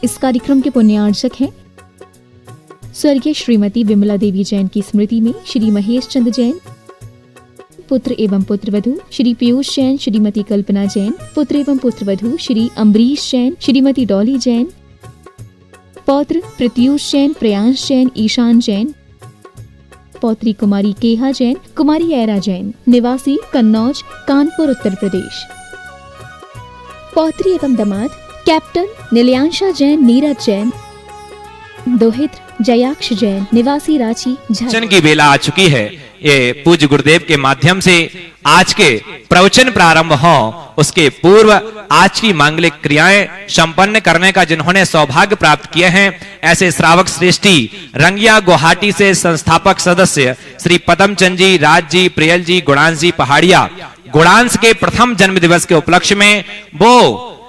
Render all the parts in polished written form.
इस कार्यक्रम के पुण्यार्चक हैं स्वर्गीय श्रीमती विमला देवी जैन की स्मृति में श्री महेश चंद्र जैन, पुत्र एवं पुत्रवधू श्री पीयूष जैन, श्रीमती कल्पना जैन, पुत्र एवं पुत्रवधू श्री अम्बरीश जैन, श्रीमती डॉली जैन, पौत्र प्रत्यूष जैन, प्रयांश जैन, ईशान जैन, पौत्री कुमारी केहा जैन, कुमारी ऐरा जैन, निवासी कन्नौज, कानपुर, उत्तर प्रदेश। पौत्री एवं दामाद कैप्टन निलयांशा जैन, नीरज जैन, दोहित्र जयाक्ष जैन, निवासी रांची, प्रवचन की बेला आ चुकी है। ये पूज्य गुरुदेव के माध्यम से आज के प्रवचन प्रारंभ हो, उसके पूर्व आज की मांगलिक क्रियाएं संपन्न करने का जिन्होंने सौभाग्य प्राप्त किए हैं, ऐसे श्रावक श्रेष्ठी रंगिया गुवाहाटी से संस्थापक सदस्य श्री पदमचंद जी, राज जी, प्रियल जी, गुणांश जी पहाड़िया, गुणांश के प्रथम जन्म दिवस के उपलक्ष्य में वो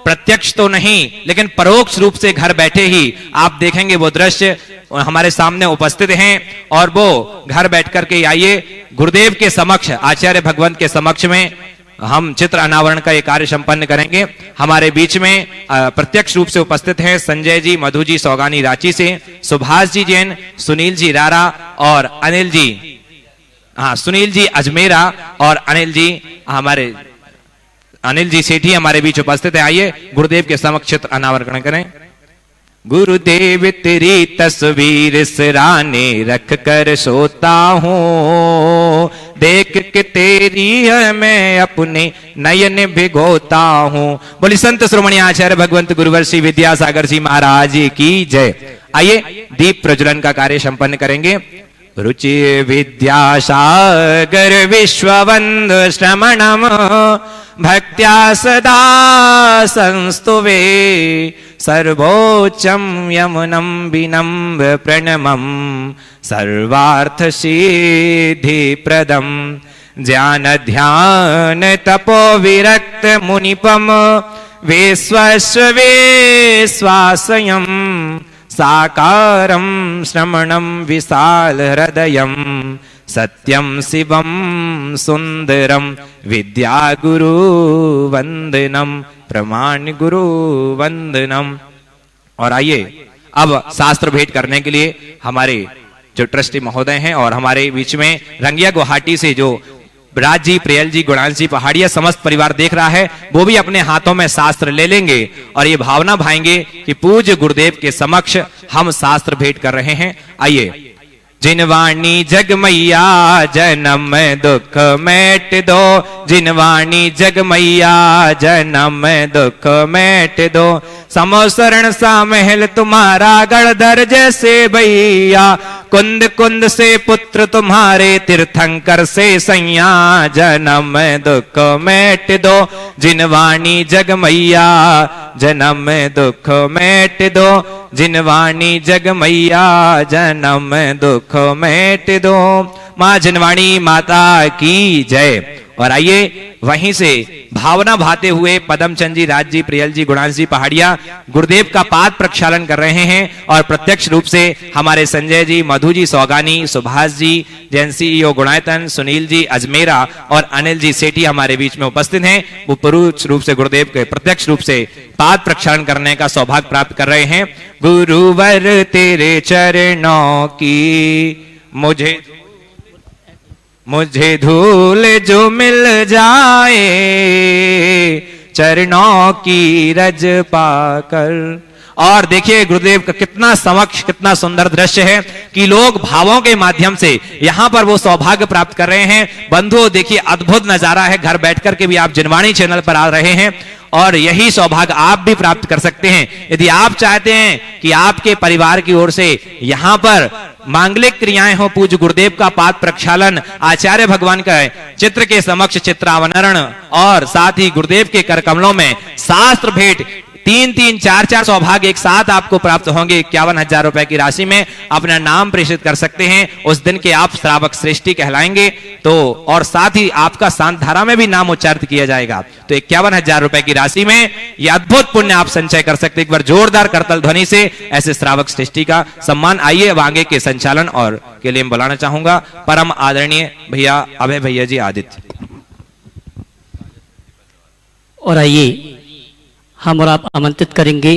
प्रत्यक्ष तो नहीं लेकिन परोक्ष रूप से घर बैठे ही आप देखेंगे वो दृश्य हमारे सामने उपस्थित हैं, और वो घर बैठ करके आइए गुरुदेव के समक्ष, आचार्य भगवंत के समक्ष में हम चित्र अनावरण का ये कार्य संपन्न करेंगे। हमारे बीच में प्रत्यक्ष रूप से उपस्थित हैं संजय जी, मधु जी सौगानी रांची से, सुभाष जी जैन, सुनील जी रारा और अनिल जी, सुनील जी अजमेरा और अनिल जी सेठी हमारे बीच उपस्थित है। आइए गुरुदेव के समक्ष चित्र अनावरण करें। गुरुदेव तेरी तस्वीर सिराने रख कर सोता हूँ, देख के तेरी है मैं अपने नयन भिगोता हूँ। बोली संत श्रोमणी आचार्य भगवंत गुरुवर श्री विद्यासागर जी महाराज की जय। आइए दीप प्रज्वलन का कार्य संपन्न करेंगे। रुचि विद्यासागर विश्ववंद श्रमणम भक्त्या सदा संस्तुवे, सर्वोच्चम यमुनम विनम्र प्रणमम सर्वार्थ सिद्धि प्रदम, ज्ञान ध्यान तपो विरक्त मुनिपम विश्वासयम्, साकारं श्रमणं विशाल हृदयं, सत्यं शिवं सुंदरम विद्या गुरु वंदनम, प्रमाण गुरु वंदनम। और आइए अब शास्त्र भेंट करने के लिए हमारे जो ट्रस्टी महोदय हैं और हमारे बीच में रंगिया गुवाहाटी से जो राज जी, प्रियल जी, गुणांश जी पहाड़िया समस्त परिवार देख रहा है, वो भी अपने हाथों में शास्त्र ले लेंगे और ये भावना भाएंगे कि पूज्य गुरुदेव के समक्ष हम शास्त्र भेंट कर रहे हैं। आइए। जिनवाणी जगमैया जन्म दुख मेट दो, जिनवाणी जगमैया जन्म दुख मेट दो, समोसरण सा महल तुम्हारा गढ़धर जैसे भैया, कुंद कुंद से पुत्र तुम्हारे तीर्थंकर से सैया, जन्म दुख मेट दो, जिनवाणी जगमैया जन्म दुख मेट दो, जिनवाणी जगमैया जन्म दुख मेट दो। मां जिनवाणी माता की जय। और आइए वहीं से भावना भाते हुए पदमचंद जी, राज जी, प्रियल जी, गुणांश जी पहाड़िया गुरुदेव का पाद प्रक्षालन कर रहे हैं, और प्रत्यक्ष रूप से हमारे संजय जी, मधु जी सौगानी, सुभाष जी जैनसी, गुणायतन, सुनील जी अजमेरा और अनिल जी सेठी हमारे बीच में उपस्थित हैं। वो परोक्ष रूप से गुरुदेव के प्रत्यक्ष रूप से पाद प्रक्षालन करने का सौभाग्य प्राप्त कर रहे हैं। गुरुवर तेरे चरणों की मुझे धूल जो मिल जाए, चरणों की रज पाकर। और देखिए गुरुदेव का कितना समक्ष, कितना सुंदर दृश्य है कि लोग भावों के माध्यम से यहां पर वो सौभाग्य प्राप्त कर रहे हैं। बंधुओं देखिए अद्भुत नजारा है, घर बैठकर के भी आप जिनवाणी चैनल पर आ रहे हैं और यही सौभाग्य आप भी प्राप्त कर सकते हैं। यदि आप चाहते हैं कि आपके परिवार की ओर से यहां पर मांगलिक क्रियाएं हो, पूज्य गुरुदेव का पाद प्रक्षालन, आचार्य भगवान का चित्र के समक्ष चित्रावनरण और साथ ही गुरुदेव के कर कमलों में शास्त्र भेंट, 3-3, 4-4 सौभाग्य एक साथ आपको प्राप्त होंगे। 51,000 रुपए की राशि में अपना नाम प्रेषित कर सकते हैं। उस दिन के आप श्रावक श्रेष्ठी कहलाएंगे तो, और साथ ही आपका शांत धारा में भी नाम उच्चारित किया जाएगा। तो 51,000 रुपए की राशि में यह अद्भुत पुण्य आप संचय कर सकते हैं। एक बार जोरदार करतल ध्वनि से ऐसे श्रावक श्रेष्ठी का सम्मान। आइए अब आगे के संचालन और के लिए बुलाना चाहूंगा परम आदरणीय भैया अभय भैया जी आदित्य। और आइए हम और आप आमंत्रित करेंगे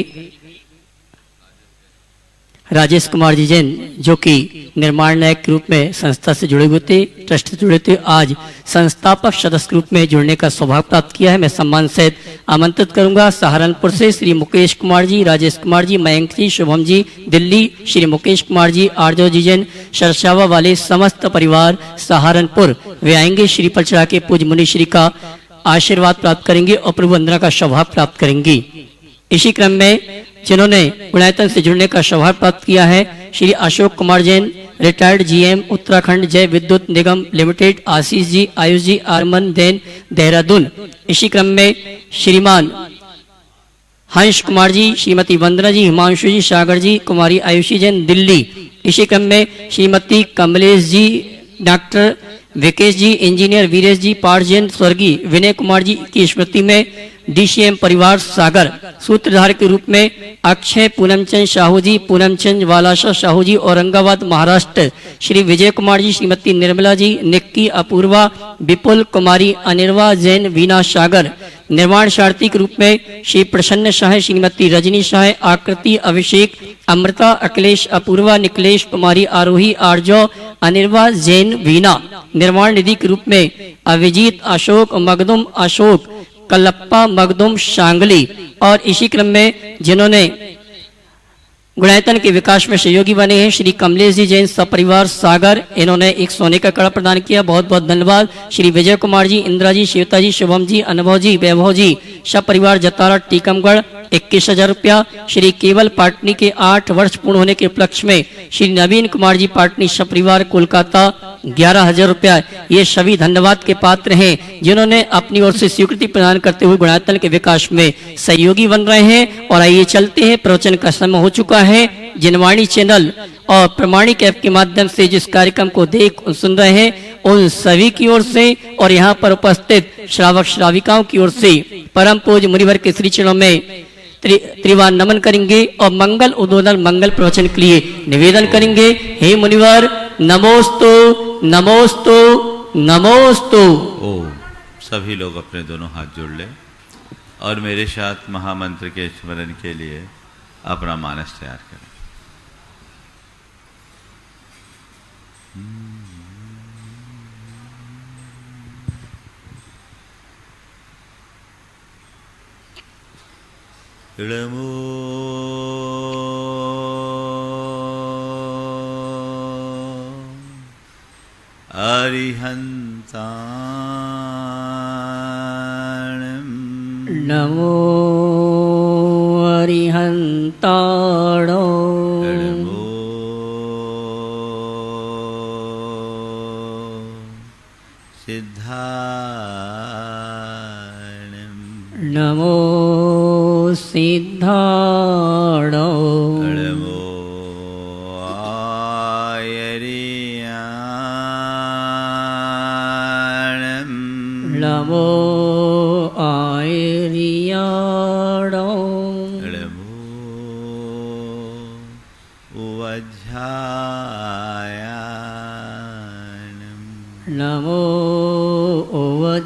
राजेश कुमार जी जैन, जो कि निर्माण नायक के रूप में संस्था से जुड़े हुए थे, ट्रस्ट से जुड़े थे, आज संस्थापक सदस्य के रूप में जुड़ने का सौभाग्य प्राप्त किया है। मैं सम्मान सहित आमंत्रित करूंगा सहारनपुर से श्री मुकेश कुमार जी, राजेश कुमार जी, मयंक जी, शुभम जी, दिल्ली श्री मुकेश कुमार जी, आरजो जी जैन, सरसावा वाले समस्त परिवार सहारनपुर वे आएंगे। श्री पर चढ़ा के पूज्य मुनि श्री का आशीर्वाद प्राप्त करेंगे और प्रभु वंदना का सौभाग्य प्राप्त करेंगी। इसी क्रम में जिन्होंने गुणायतन से जुड़ने का सौभाग्य प्राप्त किया है, श्री अशोक कुमार जैन, रिटायर्ड जीएम उत्तराखंड जय विद्युत निगम लिमिटेड, आशीष जी, आयुष जी, आरमन जैन, देहरादून। इसी क्रम में श्रीमान हंस कुमार जी, श्रीमती वंदना जी, हिमांशु जी, सागर जी, कुमारी आयुषी जैन, दिल्ली। इसी क्रम में श्रीमती कमलेश जी, डॉक्टर विकेश जी, इंजीनियर वीरेश जी, पाठ जैन, स्वर्गीय विनय कुमार जी की स्मृति में डीसीएम परिवार सागर। सूत्रधार के रूप में अक्षय पूनमचंद साहू जी, पूनमचंद वालाशा साहू जी, औरंगाबाद महाराष्ट्र। श्री विजय कुमार जी, श्रीमती निर्मला जी, निक्की अपूर्वा, विपुल कुमारी, अनिर्वा जैन, वीना सागर। निर्माण सारथी के रूप में श्री प्रसन्न शाह, श्रीमती रजनी शाह, आकृति, अभिषेक, अमृता, अखिलेश, अपूर्वा, निकलेश कुमारी, आरोही, आर्जो, अनिर्वा जैन, वीना। निर्माण निधि के रूप में अभिजीत अशोक, मगदुम अशोक, कल्लप्पा मगदुम शांगली। और इसी क्रम में जिन्होंने गुणायतन के विकास में सहयोगी बने हैं, श्री कमलेश जी जैन सपरिवार सागर, इन्होंने एक सोने का कड़ा प्रदान किया, बहुत बहुत धन्यवाद। श्री विजय कुमार जी, इंदिरा जी, श्वेता जी, शुभम जी, अनुभव जी, वैभव जी सपरिवार जतारा टीकमगढ़ 21,000 रुपया। श्री केवल पाटनी के 8 वर्ष पूर्ण होने के उपलक्ष्य में श्री नवीन कुमार जी पाटनी सपरिवार कोलकाता 11,000 रुपया। ये सभी धन्यवाद के पात्र हैं जिन्होंने अपनी ओर से स्वीकृति प्रदान करते हुए गुणायतन के विकास में सहयोगी बन रहे हैं। और आइए चलते हैं, प्रवचन का समय हो चुका है। जिनवाणी चैनल और प्रमाणिक ऐप के माध्यम से जिस कार्यक्रम को देख सुन रहे हैं उन सभी की ओर से और यहाँ पर उपस्थित श्रावक श्राविकाओं की ओर से परम पूज्य मुनिवर के श्री चरणों में त्रिवार नमन करेंगे और मंगल उद्बोधन मंगल प्रवचन के लिए निवेदन करेंगे। हे मुनिवर नमोस्तु नमोस्तु नमोस्तु। ओ सभी लोग अपने दोनों हाथ जोड़ ले और मेरे साथ महामंत्र के स्मरण के लिए अपना मानस तैयार करें। इळमो अरिहन्ताणम् नमो अरिहन्ताणो इळमो सिद्धाणम् नमो सिद्धाणो इळमो आयर्याणम् नमो आयर्याणो इळमो उवज्झायाणम् नमो ओवज्झायाणो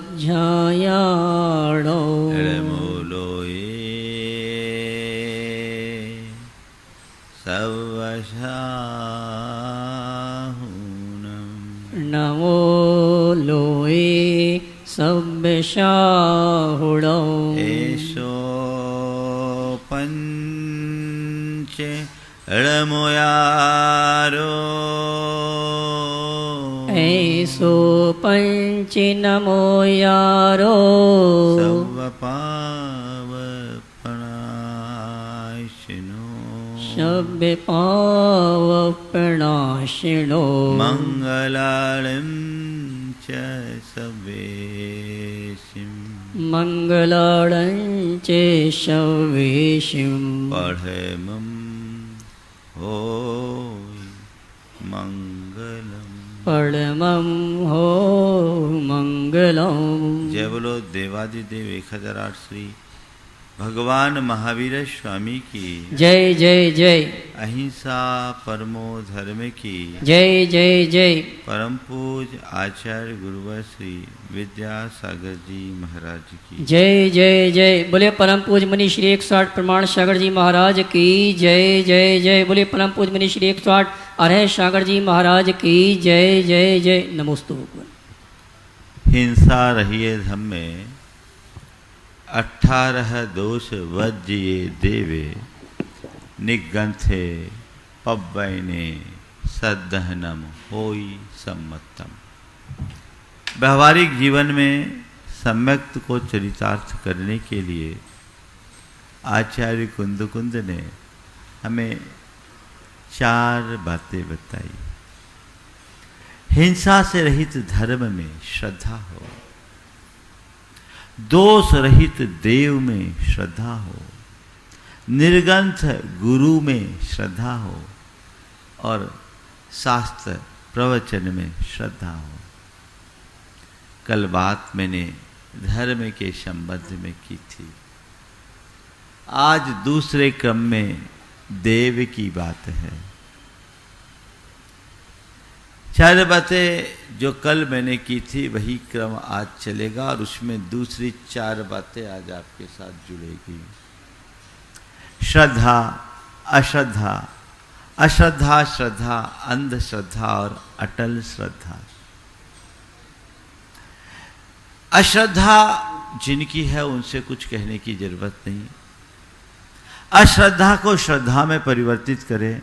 इळमो लोये सवशाहुनम् नमो लोये सव्यशाहुणो एषो पञ्च इळमुयारो ऐसो पंच नमो यारो सवपावपणाशिनो शब्द पावपणाशिनो मङ्गलाळं च सवेशिं मंगलाळं च शवेशिं पठमं होय मङ्गलम् परमं हो मंगलम। जय बोलो देवादिदेव 1008 श्री भगवान महावीर स्वामी की जय जय जय। अहिंसा परमो धर्म की जय जय जय। परम पूज आचार्य गुरुवर श्री विद्यासागर जी महाराज की जय जय जय। बोले परम पूज मुनि श्री 160 प्रमाण सागर जी महाराज की जय जय जय। बोले परम पूज मुनि श्री 160 अरह सागर जी महाराज की जय जय जय। नमोस्तु। हिंसा रहिए धम में 18 दोष वज्ये देवे निगंथे पब्बैने सदहनम होई सम्मतम। व्यवहारिक जीवन में सम्यक्त को चरितार्थ करने के लिए आचार्य कुंद ने हमें 4 बातें बताई। हिंसा से रहित धर्म में श्रद्धा हो, दोष रहित देव में श्रद्धा हो, निर्ग्रंथ गुरु में श्रद्धा हो और शास्त्र प्रवचन में श्रद्धा हो। कल बात मैंने धर्म के संबंध में की थी। आज दूसरे क्रम में देव की बात है। 4 बातें जो कल मैंने की थी वही क्रम आज चलेगा और उसमें दूसरी 4 बातें आज आपके साथ जुड़ेगी। श्रद्धा, अश्रद्धा, अश्रद्धा, श्रद्धा, अंधश्रद्धा और अटल श्रद्धा। अश्रद्धा जिनकी है उनसे कुछ कहने की जरूरत नहीं। अश्रद्धा को श्रद्धा में परिवर्तित करें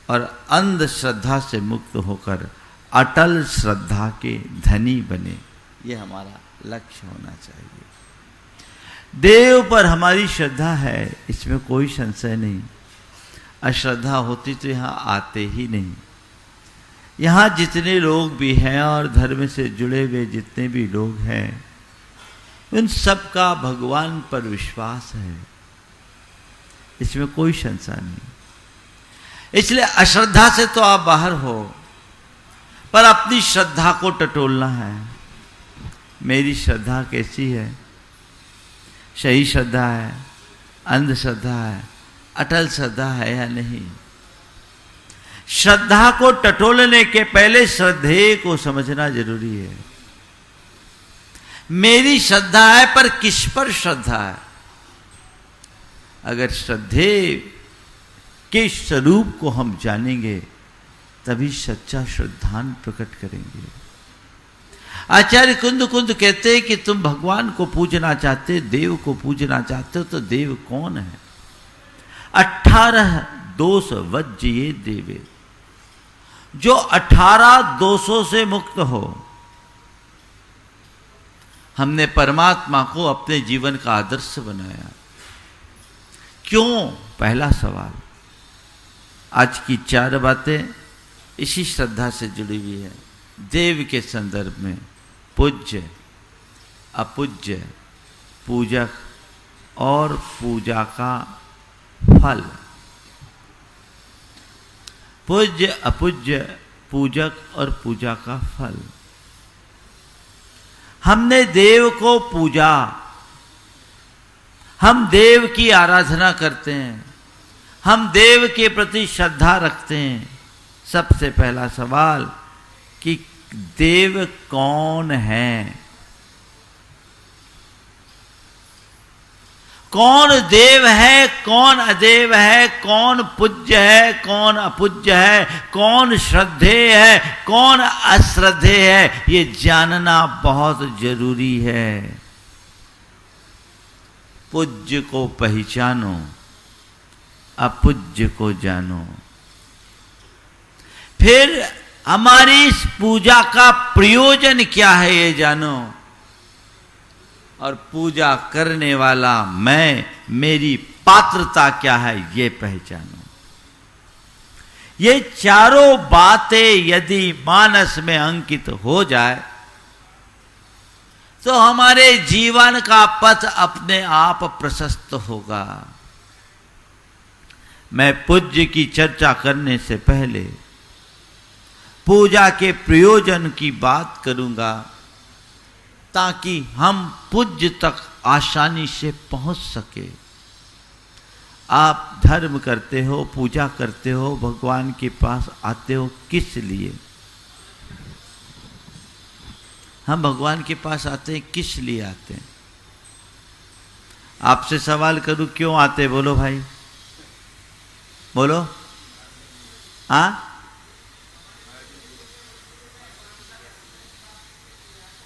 और अंधश्रद्धा से मुक्त होकर अटल श्रद्धा के धनी बने, ये हमारा लक्ष्य होना चाहिए। देव पर हमारी श्रद्धा है, इसमें कोई संशय नहीं। अश्रद्धा होती तो यहाँ आते ही नहीं। यहाँ जितने लोग भी हैं और धर्म से जुड़े हुए जितने भी लोग हैं उन सब का भगवान पर विश्वास है, इसमें कोई संशय नहीं। इसलिए अश्रद्धा से तो आप बाहर हो, पर अपनी श्रद्धा को टटोलना है। मेरी श्रद्धा कैसी है? सही श्रद्धा है, अंधश्रद्धा है, अटल श्रद्धा है या नहीं? श्रद्धा को टटोलने के पहले श्रद्धेय को समझना जरूरी है। मेरी श्रद्धा है पर किस पर श्रद्धा है? अगर श्रद्धेय के स्वरूप को हम जानेंगे तभी सच्चा श्रद्धान प्रकट करेंगे। आचार्य कुंद कहते हैं कि तुम भगवान को पूजना चाहते, देव को पूजना चाहते हो तो देव कौन है? 18 दोष वज्ये देवे, जो 18 दोषों से मुक्त हो। हमने परमात्मा को अपने जीवन का आदर्श बनाया। क्यों? पहला सवाल। आज की 4 बातें इसी श्रद्धा से जुड़ी हुई है। देव के संदर्भ में पूज्य, अपूज्य, पूजक और पूजा का फल। पूज्य, अपूज्य, पूजक और पूजा का फल। हमने देव को पूजा, हम देव की आराधना करते हैं, हम देव के प्रति श्रद्धा रखते हैं। सबसे पहला सवाल कि देव कौन है? कौन देव है, कौन अदेव है, कौन पूज्य है, कौन अपूज्य है, कौन श्रद्धेय है, कौन अश्रद्धेय है, ये जानना बहुत जरूरी है। पूज्य को पहचानो, अपूज्य को जानो। फिर हमारी इस पूजा का प्रयोजन क्या है ये जानो, और पूजा करने वाला मैं, मेरी पात्रता क्या है ये पहचानो। ये चारों बातें यदि मानस में अंकित हो जाए तो हमारे जीवन का पथ अपने आप प्रशस्त होगा। मैं पूज्य की चर्चा करने से पहले पूजा के प्रयोजन की बात करूंगा ताकि हम पूज्य तक आसानी से पहुंच सके। आप धर्म करते हो, पूजा करते हो, भगवान के पास आते हो, किस लिए? हम भगवान के पास आते हैं, किस लिए आते हैं? आपसे सवाल करूं, क्यों आते? बोलो भाई, बोलो।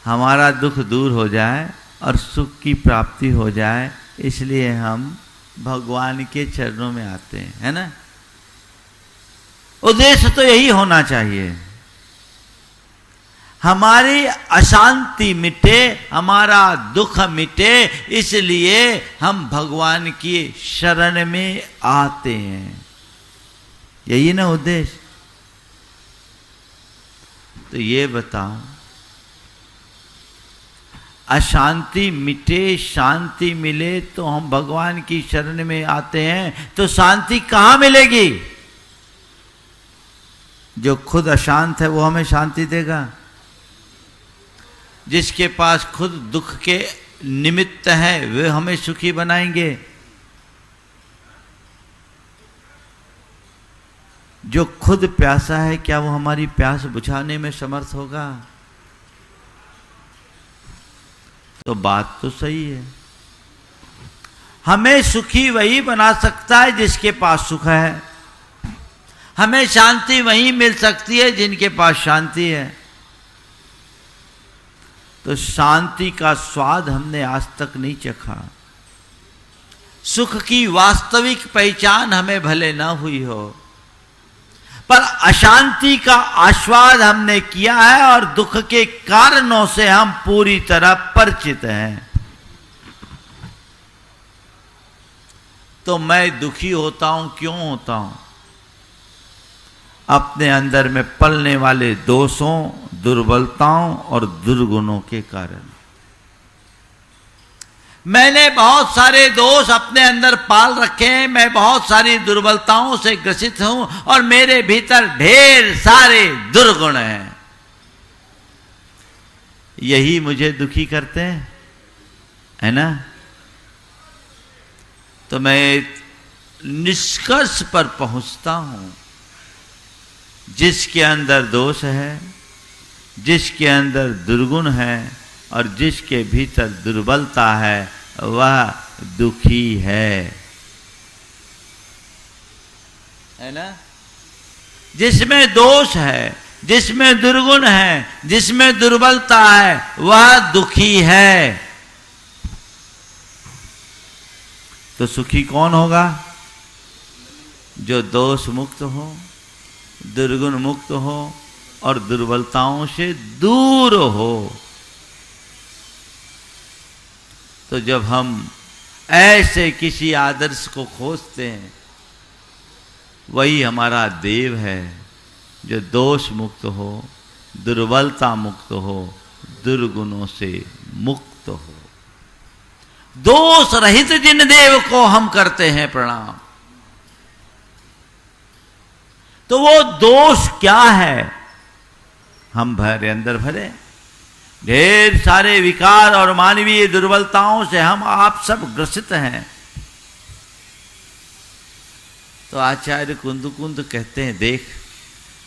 हमारा दुख दूर हो जाए और सुख की प्राप्ति हो जाए, इसलिए हम भगवान के चरणों में आते हैं, है ना? उद्देश्य तो यही होना चाहिए, हमारी अशांति मिटे, हमारा दुख मिटे, इसलिए हम भगवान की शरण में आते हैं। यही ना उद्देश्य? तो ये बताओ, अशांति मिटे, शांति मिले तो हम भगवान की शरण में आते हैं, तो शांति कहां मिलेगी? जो खुद अशांत है वो हमें शांति देगा? जिसके पास खुद दुख के निमित्त है वे हमें सुखी बनाएंगे? जो खुद प्यासा है, क्या वो हमारी प्यास बुझाने में समर्थ होगा? तो बात तो सही है। हमें सुखी वही बना सकता है जिसके पास सुख है, हमें शांति वही मिल सकती है जिनके पास शांति है। तो शांति का स्वाद हमने आज तक नहीं चखा, सुख की वास्तविक पहचान हमें भले न हुई हो, पर अशांति का आस्वाद हमने किया है और दुख के कारणों से हम पूरी तरह परिचित हैं। तो मैं दुखी होता हूं, क्यों होता हूं? अपने अंदर में पलने वाले दोषों, दुर्बलताओं और दुर्गुणों के कारण। मैंने बहुत सारे दोष अपने अंदर पाल रखे हैं, मैं बहुत सारी दुर्बलताओं से ग्रसित हूं और मेरे भीतर ढेर सारे दुर्गुण हैं। यही मुझे दुखी करते हैं, है ना? तो मैं निष्कर्ष पर पहुंचता हूं, जिसके अंदर दोष है, जिसके अंदर दुर्गुण है और जिसके भीतर दुर्बलता है, वह दुखी है ना? जिसमें दोष है, जिसमें दुर्गुण है, जिसमें दुर्बलता है, वह दुखी है। तो सुखी कौन होगा? जो दोष मुक्त हो, दुर्गुण मुक्त हो और दुर्बलताओं से दूर हो। तो जब हम ऐसे किसी आदर्श को खोजते हैं, वही हमारा देव है, जो दोष मुक्त हो, दुर्बलता मुक्त हो, दुर्गुणों से मुक्त हो। दोष रहित जिन देव को हम करते हैं प्रणाम, तो वो दोष क्या है? हम भरे अंदर भरे ढेर सारे विकार और मानवीय दुर्बलताओं से हम आप सब ग्रसित हैं। तो आचार्य कुंद कहते हैं, देख,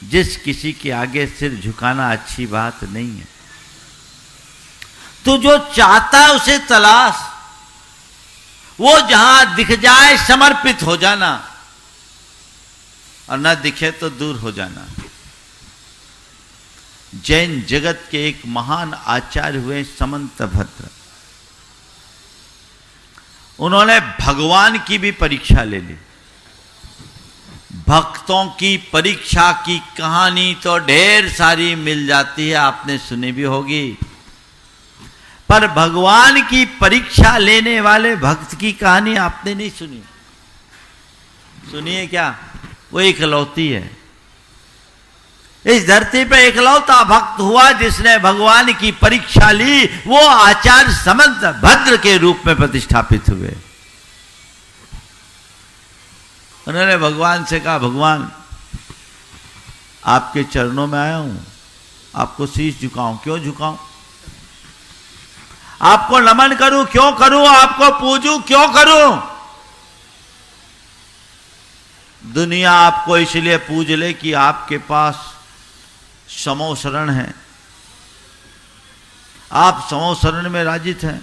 जिस किसी के आगे सिर झुकाना अच्छी बात नहीं है। तो जो चाहता है उसे तलाश, वो जहां दिख जाए समर्पित हो जाना और न दिखे तो दूर हो जाना। जैन जगत के एक महान आचार्य हुए समंतभद्र, उन्होंने भगवान की भी परीक्षा ले ली। भक्तों की परीक्षा की कहानी तो ढेर सारी मिल जाती है, आपने सुनी भी होगी, पर भगवान की परीक्षा लेने वाले भक्त की कहानी आपने नहीं सुनी। सुनिए क्या? वो इकलौती है, इस धरती पे इकलौता भक्त हुआ जिसने भगवान की परीक्षा ली, वो आचार्य समंतभद्र के रूप में प्रतिष्ठापित हुए। उन्होंने भगवान से कहा, भगवान आपके चरणों में आया हूं, आपको शीश झुकाऊं। क्यों झुकाऊं? आपको नमन करूं क्यों करूं, आपको पूजूं क्यों करूं? दुनिया आपको इसलिए पूज ले कि आपके पास समो शरण है, आप समो शरण में राजित हैं,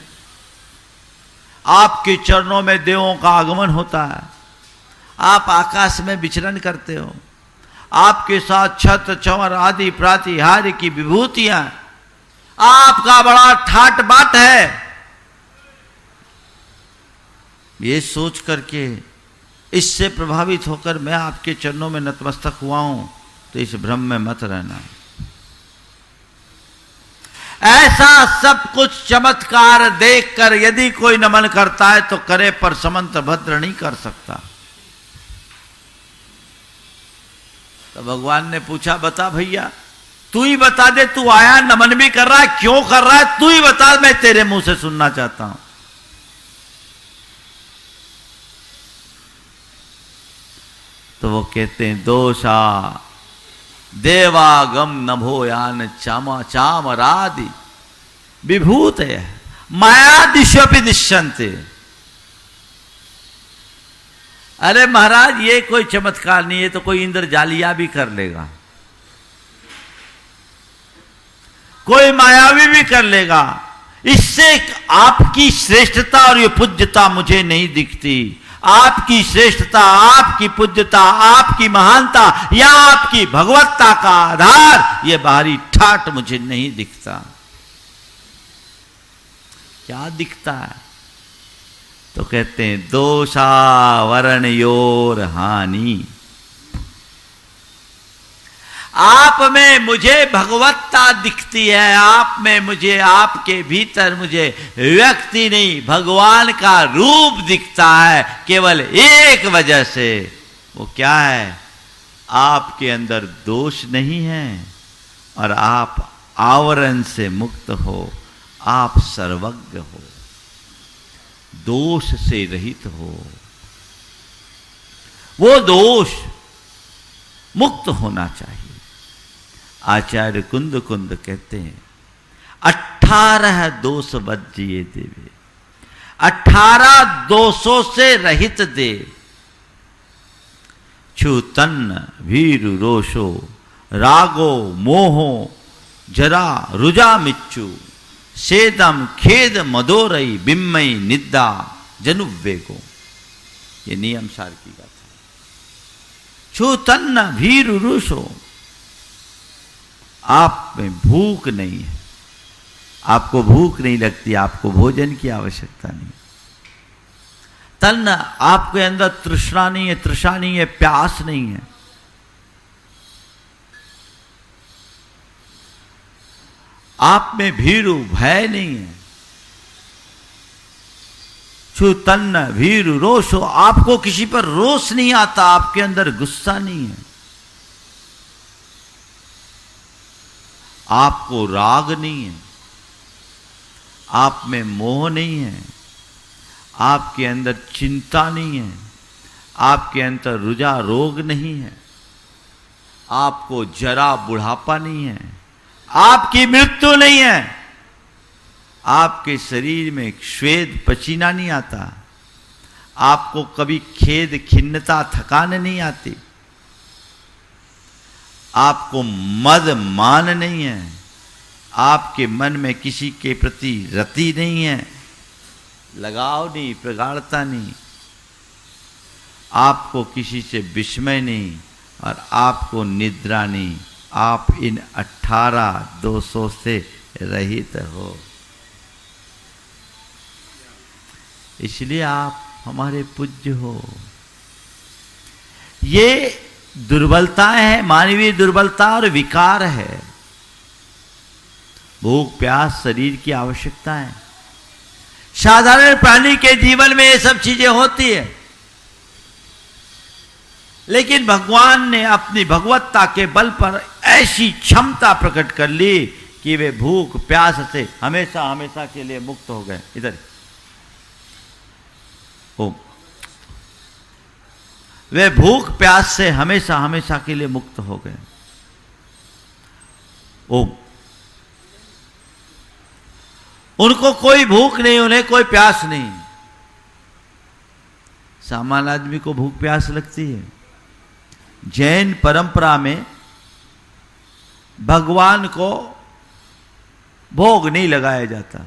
आपके चरणों में देवों का आगमन होता है, आप आकाश में विचरण करते हो, आपके साथ छत्र चंवर आदि प्रातिहार्य की विभूतियां, आपका बड़ा ठाट बाट है। ये सोच करके, इससे प्रभावित होकर मैं आपके चरणों में नतमस्तक हुआ हूं, तो इस भ्रम में मत रहना। ऐसा सब कुछ चमत्कार देखकर यदि कोई नमन करता है तो करे, पर समंत भद्र नहीं कर सकता। तो भगवान ने पूछा, बता भैया, तू ही बता दे, तू आया नमन भी कर रहा है, क्यों कर रहा है, तू ही बता, मैं तेरे मुंह से सुनना चाहता हूं। तो वो कहते हैं, दोषा देवागम नभोयान चामा चामरादि विभूत माया दिश्योपि दिश्यन्ते। अरे महाराज, ये कोई चमत्कार नहीं है, तो कोई इंद्रजालिया भी कर लेगा, कोई मायावी भी कर लेगा। इससे आपकी श्रेष्ठता और ये पूज्यता मुझे नहीं दिखती। आपकी श्रेष्ठता, आपकी पूज्यता, आपकी महानता या आपकी भगवत्ता का आधार ये बाहरी ठाट मुझे नहीं दिखता। क्या दिखता है? तो कहते हैं, दोषावरण योर हानि। आप में मुझे भगवत्ता दिखती है, आप में मुझे, आपके भीतर मुझे व्यक्ति नहीं भगवान का रूप दिखता है, केवल एक वजह से। वो क्या है? आपके अंदर दोष नहीं है और आप आवरण से मुक्त हो, आप सर्वज्ञ हो, दोष से रहित हो। वो दोष मुक्त होना चाहिए। आचार्य कुंद कुंद कहते हैं, 18 दोष बज्जिए देवे, 18 दोषों से रहित देव। छु तन्न भीरु रोषो रागो मोहो जरा रुजा मिच्चु सेदम खेद मदोरई बिम्मई निद्दा जनुवेगो। ये नियम सार की गाथा। छु तन्न भीरु रोषो, आप में भूख नहीं है, आपको भूख नहीं लगती, आपको भोजन की आवश्यकता नहीं। तन्न, आपके अंदर तृष्णा नहीं है, तृषा नहीं है, प्यास नहीं है। आप में भीरु, भय नहीं है। छु तन्न भीरु रोषो, आपको किसी पर रोष नहीं आता, आपके अंदर गुस्सा नहीं है। आपको राग नहीं है, आप में मोह नहीं है, आपके अंदर चिंता नहीं है, आपके अंदर रुजा रोग नहीं है, आपको जरा बुढ़ापा नहीं है, आपकी मृत्यु नहीं है, आपके शरीर में श्वेत पसीना नहीं आता, आपको कभी खेद खिन्नता थकान नहीं आती, आपको मद मान नहीं है, आपके मन में किसी के प्रति रति नहीं है, लगाव नहीं, प्रगाढ़ता नहीं, आपको किसी से विस्मय नहीं और आपको निद्रा नहीं। आप इन 18 दोषों से रहित हो। इसलिए आप हमारे पूज्य हो। ये दुर्बलताएं हैं, मानवीय दुर्बलता और विकार है। भूख प्यास शरीर की आवश्यकता है। साधारण प्राणी के जीवन में ये सब चीजें होती है, लेकिन भगवान ने अपनी भगवत्ता के बल पर ऐसी क्षमता प्रकट कर ली कि वे भूख प्यास से हमेशा हमेशा के लिए मुक्त हो गए। इधर ओम, वे भूख प्यास से हमेशा हमेशा के लिए मुक्त हो गए। ओम, उनको कोई भूख नहीं, उन्हें कोई प्यास नहीं। सामान्य आदमी को भूख प्यास लगती है। जैन परंपरा में भगवान को भोग नहीं लगाया जाता,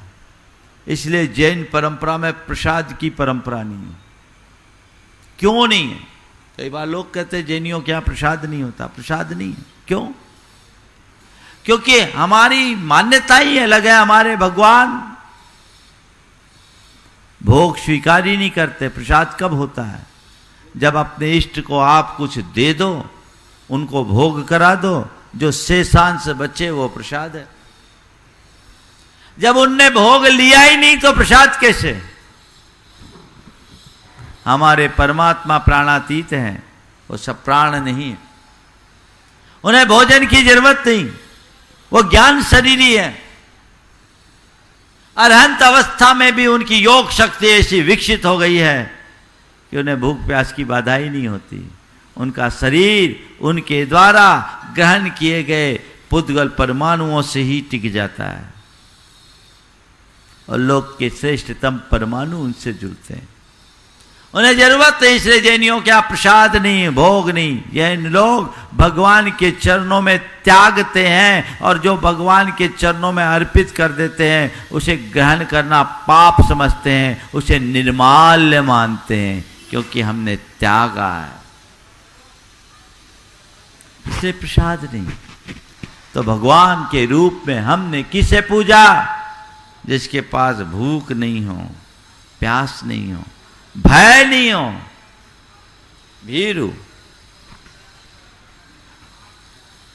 इसलिए जैन परंपरा में प्रसाद की परंपरा नहीं है। क्यों नहीं है? कई बार लोग कहते हैं जैनियों के यहां प्रसाद नहीं होता। प्रसाद नहीं है। क्यों? क्योंकि हमारी मान्यता ही अलग है। हमारे भगवान भोग स्वीकार ही नहीं करते। प्रसाद कब होता है? जब अपने इष्ट को आप कुछ दे दो, उनको भोग करा दो, जो शेषांश बचे वो प्रसाद है। जब उनने भोग लिया ही नहीं तो प्रसाद कैसे? हमारे परमात्मा प्राणातीत हैं, वो सब प्राण नहीं है, उन्हें भोजन की जरूरत नहीं, वो ज्ञान शरीरी है। अरहंत अवस्था में भी उनकी योग शक्ति ऐसी विकसित हो गई है कि उन्हें भूख प्यास की बाधा ही नहीं होती। उनका शरीर उनके द्वारा ग्रहण किए गए पुद्गल परमाणुओं से ही टिक जाता है और लोक के श्रेष्ठतम परमाणु उनसे जुड़ते हैं। उन्हें जरूरत है, इसलिए जैनियों क्या प्रसाद नहीं, भोग नहीं। जैन लोग भगवान के चरणों में त्यागते हैं और जो भगवान के चरणों में अर्पित कर देते हैं उसे ग्रहण करना पाप समझते हैं, उसे निर्माल्य मानते हैं, क्योंकि हमने त्यागा है। इसलिए प्रसाद नहीं। तो भगवान के रूप में हमने किसे पूजा? जिसके पास भूख नहीं हो, प्यास नहीं हो, भय नहीं हो, भीरू।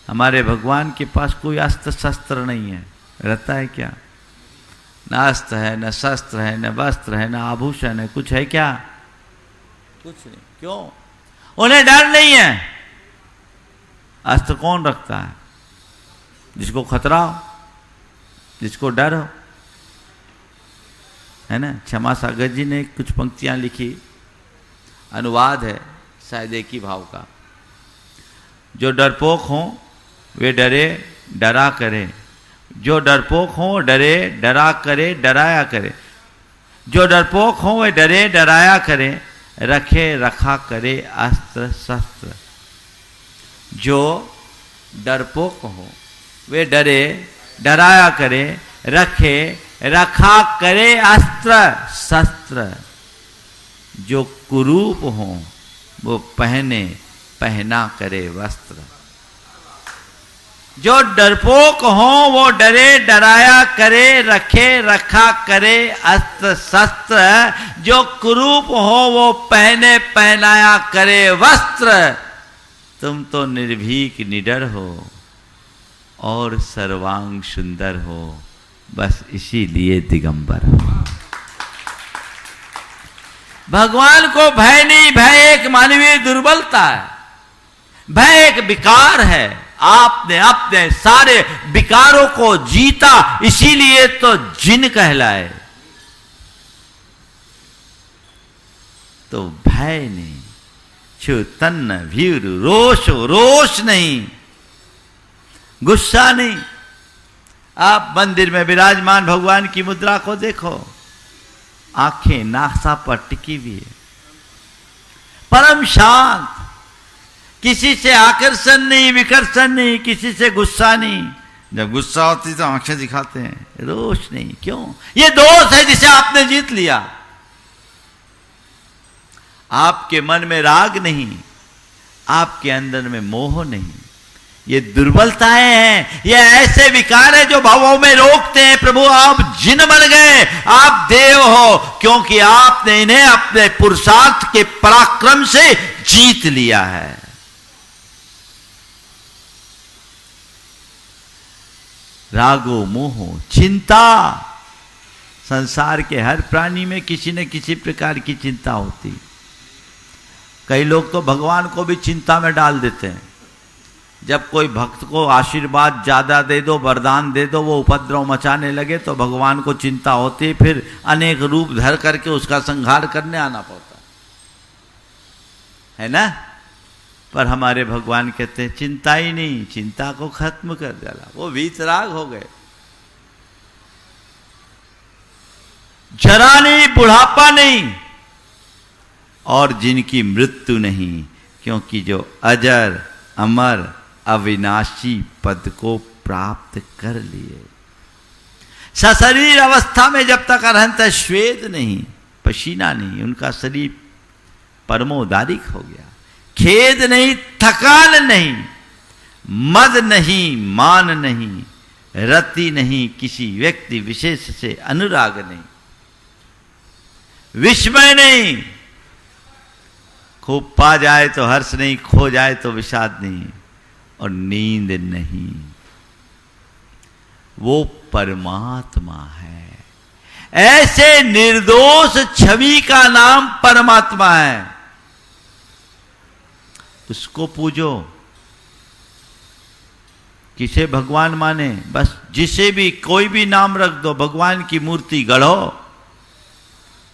हमारे भगवान के पास कोई अस्त्र शस्त्र नहीं है। रहता है क्या? न अस्त्र है, न शस्त्र है, न वस्त्र है, न आभूषण है, कुछ है क्या? कुछ नहीं। क्यों? उन्हें डर नहीं है। अस्त्र कौन रखता है? जिसको खतरा हो, जिसको डर हो, है ना। क्षमा सागर जी ने कुछ पंक्तियां लिखी, अनुवाद है शायद एक ही भाव का। जो डरपोक हो वे डरे डरा करे, जो डरपोक हो डरे डरा करे डराया करे, जो डरपोक हो वे डरे डराया करे, रखे रखा करे अस्त्र शस्त्र। जो डरपोक हो वे डरे डराया करे, रखे रखा करे अस्त्र शस्त्र। जो कुरूप हो वो पहने पहना करे वस्त्र। जो डरपोक हो वो डरे डराया करे, रखे रखा करे अस्त्र शस्त्र। जो कुरूप हो वो पहने पहनाया करे वस्त्र। तुम तो निर्भीक निडर हो और सर्वांग सुंदर हो, बस इसीलिए दिगंबर हो। भगवान को भय नहीं, भय एक मानवीय दुर्बलता है, भय एक विकार है। आपने अपने सारे विकारों को जीता, इसीलिए तो जिन कहलाए। तो भय नहीं, छु तन्न भीर रोष, रोष नहीं, गुस्सा नहीं। आप मंदिर में विराजमान भगवान की मुद्रा को देखो, आंखें नासा पर टिकी हुई है, परम शांत, किसी से आकर्षण नहीं, विकर्षण नहीं, किसी से गुस्सा नहीं। जब गुस्सा होती तो आंखें दिखाते हैं, रोष नहीं। क्यों? ये दोष है जिसे आपने जीत लिया। आपके मन में राग नहीं, आपके अंदर में मोह नहीं। ये दुर्बलताएं हैं, ये ऐसे विकार हैं जो भावों में रोकते हैं। प्रभु आप जिन बन गए, आप देव हो, क्योंकि आपने इन्हें अपने पुरुषार्थ के पराक्रम से जीत लिया है। रागो मोहो चिंता, संसार के हर प्राणी में किसी न किसी प्रकार की चिंता होती। कई लोग तो भगवान को भी चिंता में डाल देते हैं। जब कोई भक्त को आशीर्वाद ज्यादा दे दो, वरदान दे दो, वो उपद्रव मचाने लगे तो भगवान को चिंता होती, फिर अनेक रूप धर करके उसका संहार करने आना पड़ता है ना। पर हमारे भगवान कहते हैं चिंता ही नहीं, चिंता को खत्म कर डाला, वो वीतराग हो गए। जरा नहीं, बुढ़ापा नहीं, और जिनकी मृत्यु नहीं, क्योंकि जो अजर अमर अविनाशी पद को प्राप्त कर लिए। सशरीर अवस्था में जब तक अरहंत श्वेत नहीं, पसीना नहीं, उनका शरीर परमोदारिक हो गया। खेद नहीं, थकान नहीं, मद नहीं, मान नहीं, रति नहीं, किसी व्यक्ति विशेष से अनुराग नहीं, विस्मय नहीं, खूब पा जाए तो हर्ष नहीं, खो जाए तो विषाद नहीं, और नींद नहीं। वो परमात्मा है। ऐसे निर्दोष छवि का नाम परमात्मा है। उसको पूजो। किसे भगवान माने, बस जिसे भी कोई भी नाम रख दो, भगवान की मूर्ति गढ़ो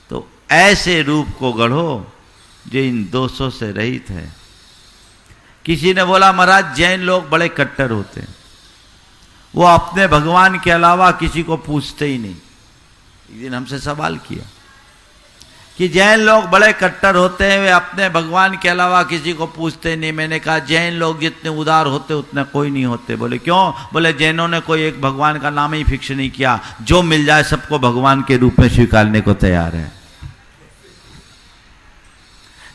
तो ऐसे रूप को गढ़ो जो इन दोषों से रहित है। किसी ने बोला महाराज जैन लोग बड़े कट्टर होते हैं, वो अपने भगवान के अलावा किसी को पूछते ही नहीं। एक दिन हमसे सवाल किया कि जैन लोग बड़े कट्टर होते हैं, वे अपने भगवान के अलावा किसी को पूछते नहीं। मैंने कहा जैन लोग जितने उदार होते उतने कोई नहीं होते। बोले क्यों? बोले जैनों ने कोई एक भगवान का नाम ही फिक्स नहीं किया, जो मिल जाए सबको भगवान के रूप में स्वीकारने को तैयार है।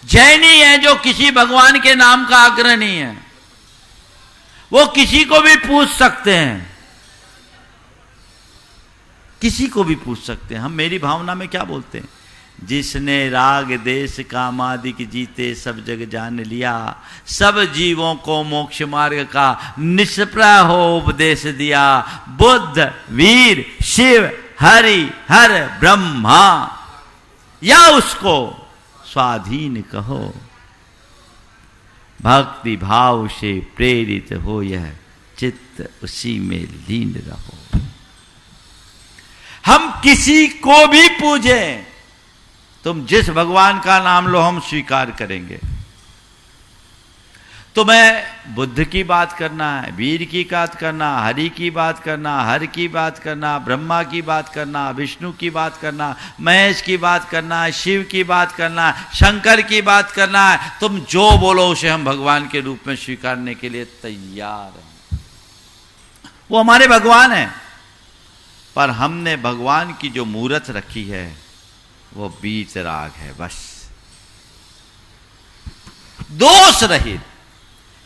जैनी है जो किसी भगवान के नाम का आग्रह नहीं है, वो किसी को भी पूछ सकते हैं, किसी को भी पूछ सकते हैं। हम मेरी भावना में क्या बोलते हैं, जिसने राग देश कामादिक जीते सब जग जान लिया, सब जीवों को मोक्ष मार्ग का निष्प्रह हो उपदेश दिया। बुद्ध वीर शिव हरि हर ब्रह्मा, या उसको स्वाधीन कहो। भक्ति भाव से प्रेरित हो यह चित्त उसी में लीन रहो। हम किसी को भी पूजें, तुम जिस भगवान का नाम लो हम स्वीकार करेंगे। तुम्हें बुद्ध की बात करना है, वीर की बात करना, हरि की बात करना, हर की बात करना, ब्रह्मा की बात करना, विष्णु की बात करना, महेश की बात करना, शिव की बात करना, शंकर की बात करना है, तुम जो बोलो उसे हम भगवान के रूप में स्वीकारने के लिए तैयार हैं। वो हमारे भगवान हैं, पर हमने भगवान की जो मूर्त रखी है वो वीतराग है। बस दोष रहित।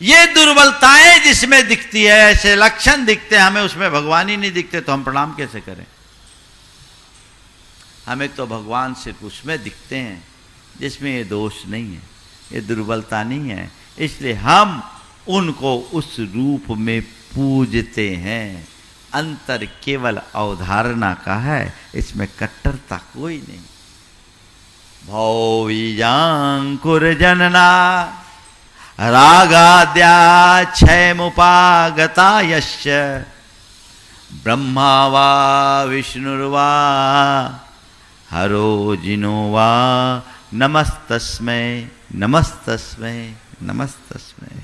ये दुर्बलताएं जिसमें दिखती है, ऐसे लक्षण दिखते हैं, हमें उसमें भगवान ही नहीं दिखते तो हम प्रणाम कैसे करें? हमें तो भगवान सिर्फ उसमें दिखते हैं जिसमें ये दोष नहीं है, ये दुर्बलता नहीं है, इसलिए हम उनको उस रूप में पूजते हैं। अंतर केवल अवधारणा का है, इसमें कट्टरता कोई नहीं। भौवीजांकुर जनना रागाद्या क्षयमुपागता यश्च ब्रह्मा वा विष्णुर्वा हरो जिनो वा नमस्तस्मै नमस्तस्मै नमस्तस्मै।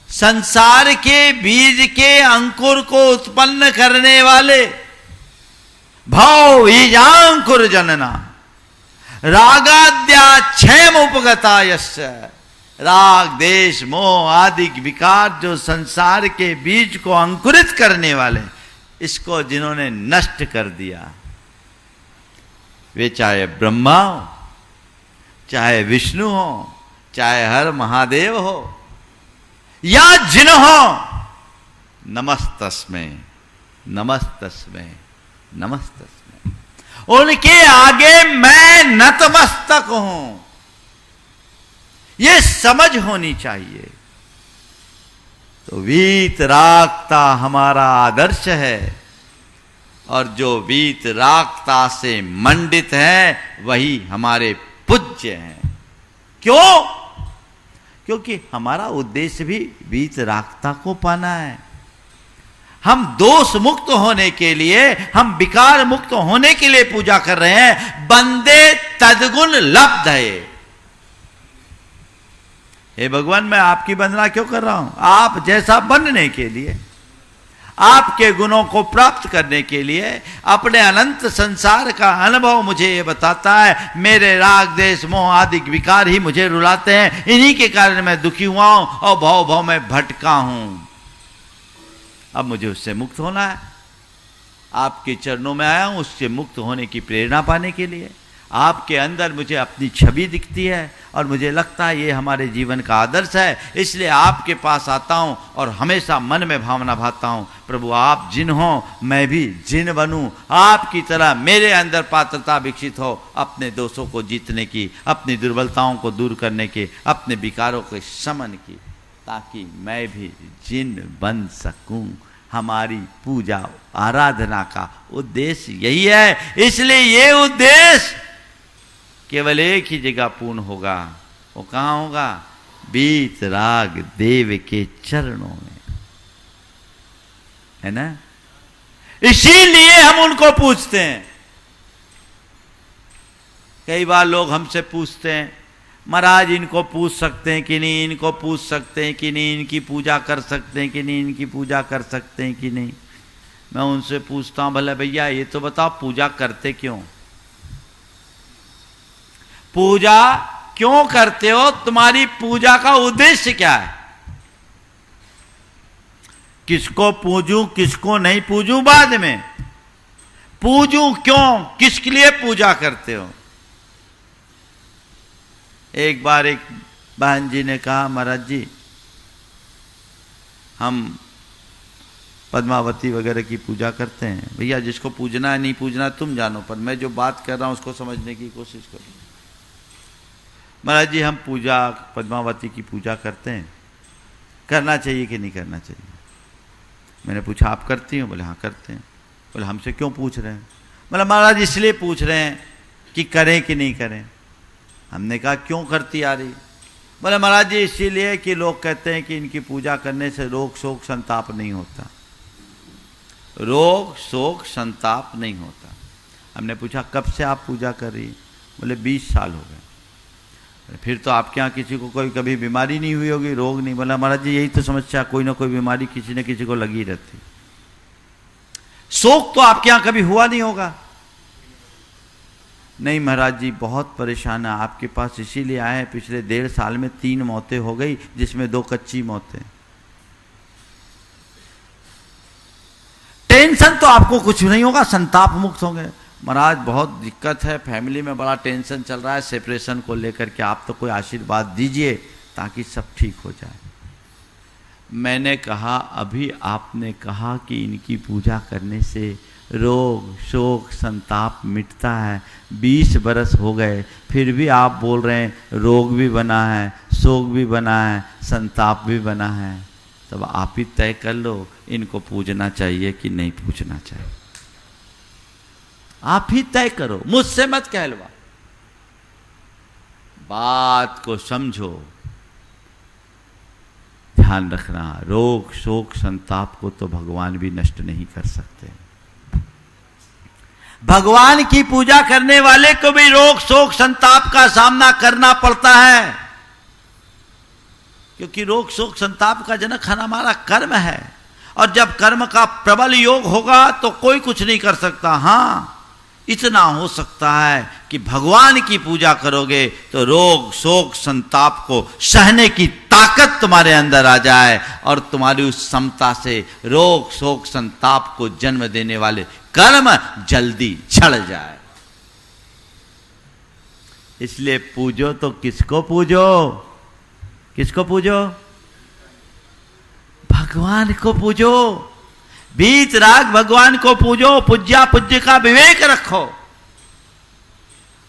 संसार के बीज के अंकुर को उत्पन्न करने वाले भौवीजांकुर जनना रागाद्या क्षयम उपगता यस्य, राग देश मोह आदि विकार जो संसार के बीज को अंकुरित करने वाले, इसको जिन्होंने नष्ट कर दिया, वे चाहे ब्रह्मा हो, चाहे विष्णु हो, चाहे हर महादेव हो, या जिन हो, नमस्तस्मै नमस्तस्मै नमस्तस्मै। उनके आगे मैं नतमस्तक हूं, ये समझ होनी चाहिए। तो वीतरागता हमारा आदर्श है, और जो वीतरागता से मंडित है वही हमारे पूज्य हैं। क्यों? क्योंकि हमारा उद्देश्य भी वीतरागता को पाना है। हम दोष मुक्त होने के लिए, हम विकार मुक्त होने के लिए पूजा कर रहे हैं। बंदे तदगुण लब्ध है। हे भगवान, मैं आपकी वंदना क्यों कर रहा हूं? आप जैसा बनने के लिए, आपके गुणों को प्राप्त करने के लिए अपने अनंत संसार का अनुभव मुझे ये बताता है। मेरे राग देश मोह आदि विकार ही मुझे रुलाते हैं, इन्हीं के कारण मैं दुखी हुआ हूं और भव में भटका हूं। अब मुझे उससे मुक्त होना है। आपके चरणों में आया हूं उससे मुक्त होने की प्रेरणा पाने के लिए। आपके अंदर मुझे अपनी छवि दिखती है और मुझे लगता है ये हमारे जीवन का आदर्श है, इसलिए आपके पास आता हूं और हमेशा मन में भावना भाता हूं, प्रभु आप जिन हो मैं भी जिन बनूं, आपकी तरह मेरे अंदर पात्रता विकसित हो अपने दोषों को जीतने की, अपनी दुर्बलताओं को दूर करने की, अपने विकारों के शमन की, ताकि मैं भी जिन बन सकूं। हमारी पूजा आराधना का उद्देश्य यही है। इसलिए ये उद्देश्य केवल एक ही जगह पूर्ण होगा। वो कहाँ होगा? बीत राग देव के चरणों में, है ना। इसीलिए हम उनको पूछते हैं। कई बार लोग हमसे पूछते हैं, महाराज इनको पूछ सकते हैं कि नहीं, इनको पूछ सकते हैं कि नहीं, इनकी पूजा कर सकते हैं कि नहीं, इनकी पूजा कर सकते हैं कि नहीं। मैं उनसे पूछता हूं, भला भैया ये तो बताओ पूजा करते क्यों? पूजा क्यों करते हो? तुम्हारी पूजा का उद्देश्य क्या है? किसको पूजूं किसको नहीं पूजूं बाद में, पूजूं क्यों, किसके लिए पूजा करते हो? एक बार एक बहन जी ने कहा, महाराज जी हम पद्मावती वगैरह की पूजा करते हैं। भैया जिसको पूजना है नहीं पूजना तुम जानो, पर मैं जो बात कर रहा हूं उसको समझने की कोशिश करो। महाराज जी हम पूजा पद्मावती की पूजा करते हैं, करना चाहिए कि नहीं करना चाहिए? मैंने पूछा आप करती हो? बोले हाँ करते हैं। बोले हमसे क्यों पूछ रहे हैं? बोले महाराज इसलिए पूछ रहे हैं कि करें कि नहीं करें। हमने कहा क्यों करती आ रही? बोले महाराज जी इसीलिए कि लोग कहते हैं कि इनकी पूजा करने से रोग शोक संताप नहीं होता, रोग शोक संताप नहीं होता। हमने पूछा कब से आप पूजा कर रही? बोले 20 साल हो गए। फिर तो आपके यहाँ किसी को कोई कभी बीमारी नहीं हुई होगी, रोग नहीं? बोला महाराज जी यही तो समस्या, कोई ना कोई बीमारी किसी न किसी को लगी रहती। शोक तो आपके यहाँ कभी हुआ नहीं होगा? नहीं महाराज जी बहुत परेशान है, आपके पास इसीलिए आए हैं, पिछले 1.5 साल में 3 मौतें हो गई जिसमें 2 कच्ची मौतें। टेंशन तो आपको कुछ नहीं होगा, संताप मुक्त होंगे। महाराज बहुत दिक्कत है, फैमिली में बड़ा टेंशन चल रहा है सेपरेशन को लेकर के, आप तो कोई आशीर्वाद दीजिए ताकि सब ठीक हो जाए। मैंने कहा अभी आपने कहा कि इनकी पूजा करने से रोग शोक संताप मिटता है, 20 बरस हो गए फिर भी आप बोल रहे हैं रोग भी बना है, शोक भी बना है, संताप भी बना है। तब आप ही तय कर लो इनको पूजना चाहिए कि नहीं पूजना चाहिए। आप ही तय करो, मुझसे मत कहलवा। बात को समझो, ध्यान रखना रोग शोक संताप को तो भगवान भी नष्ट नहीं कर सकते। भगवान की पूजा करने वाले को भी रोग शोक संताप का सामना करना पड़ता है, क्योंकि रोग शोक संताप का जनक हमारा कर्म है, और जब कर्म का प्रबल योग होगा तो कोई कुछ नहीं कर सकता। हाँ इतना हो सकता है कि भगवान की पूजा करोगे तो रोग शोक संताप को सहने की ताकत तुम्हारे अंदर आ जाए, और तुम्हारी उस क्षमता से रोग शोक संताप को जन्म देने वाले कर्म जल्दी झड़ जाए। इसलिए पूजो तो किसको पूजो? किसको पूजो? भगवान को पूजो। बीत राग भगवान को पूजो, पूज्या पूज्य का विवेक रखो।